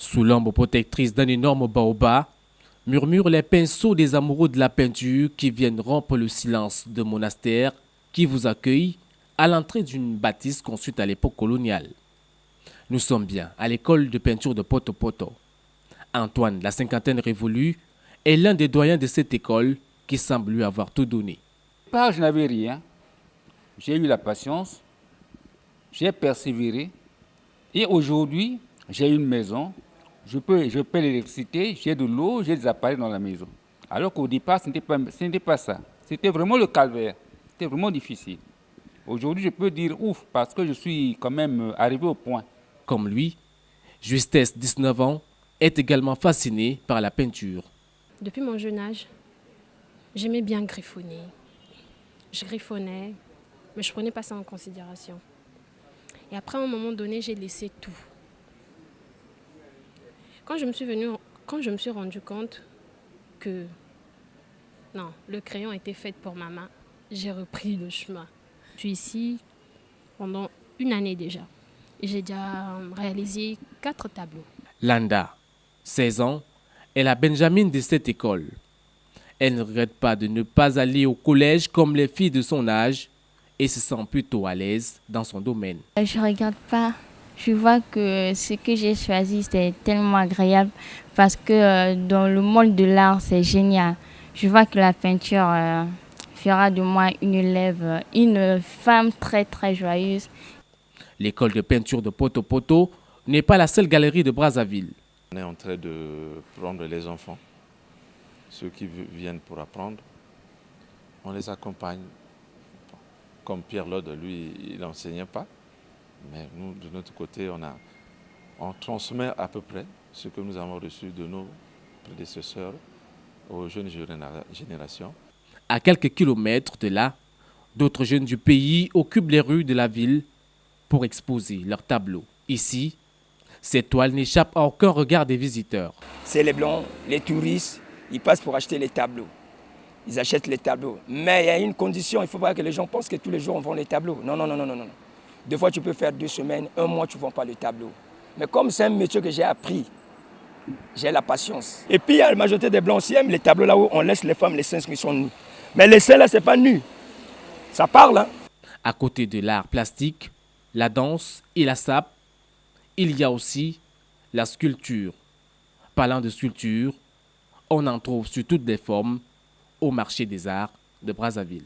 Sous l'ombre protectrice d'un énorme baobab, murmurent les pinceaux des amoureux de la peinture qui viennent rompre le silence de monastère qui vous accueille à l'entrée d'une bâtisse construite à l'époque coloniale. Nous sommes bien à l'école de peinture de Poto Poto. Antoine, la cinquantaine révolue, est l'un des doyens de cette école qui semble lui avoir tout donné. Je n'avais rien. J'ai eu la patience, j'ai persévéré et aujourd'hui, j'ai une maison, je paie l'électricité, j'ai de l'eau, j'ai des appareils dans la maison. Alors qu'au départ, ce n'était pas ça. C'était vraiment le calvaire. C'était vraiment difficile. Aujourd'hui, je peux dire ouf parce que je suis quand même arrivé au point. Comme lui, Justesse, 19 ans, est également fascinée par la peinture. Depuis mon jeune âge, j'aimais bien griffonner. Je griffonnais, mais je ne prenais pas ça en considération. Et après, à un moment donné, j'ai laissé tout. Quand je me suis rendu compte que non, le crayon était fait pour ma main, j'ai repris le chemin. Je suis ici pendant une année déjà. Et j'ai déjà réalisé 4 tableaux. Landa, 16 ans, est la Benjamine de cette école. Elle ne regrette pas de ne pas aller au collège comme les filles de son âge et se sent plutôt à l'aise dans son domaine. Je ne regrette pas. Je vois que ce que j'ai choisi, c'est tellement agréable parce que dans le monde de l'art, c'est génial. Je vois que la peinture fera de moi une élève, une femme très très joyeuse. L'école de peinture de Poto Poto n'est pas la seule galerie de Brazzaville. On est en train de prendre les enfants, ceux qui viennent pour apprendre. On les accompagne. Comme Pierre Lode, lui, il n'enseignait pas. Mais nous, de notre côté, on transmet à peu près ce que nous avons reçu de nos prédécesseurs aux jeunes générations. À quelques kilomètres de là, d'autres jeunes du pays occupent les rues de la ville pour exposer leurs tableaux. Ici, cette toile n'échappe à aucun regard des visiteurs. C'est les Blancs, les touristes, ils passent pour acheter les tableaux. Ils achètent les tableaux. Mais il y a une condition, il ne faut pas que les gens pensent que tous les jours on vend les tableaux. Non, non, non, non, non. Des fois, tu peux faire 2 semaines, 1 mois, tu ne vends pas le tableau. Mais comme c'est un métier que j'ai appris, j'ai la patience. Et puis, il y a la majorité des Blancs aussi aiment les tableaux là où on laisse les femmes, les seins qui sont nus. Mais les seins là, ce n'est pas nu. Ça parle, hein. À côté de l'art plastique, la danse et la sape, il y a aussi la sculpture. Parlant de sculpture, on en trouve sur toutes les formes au marché des arts de Brazzaville.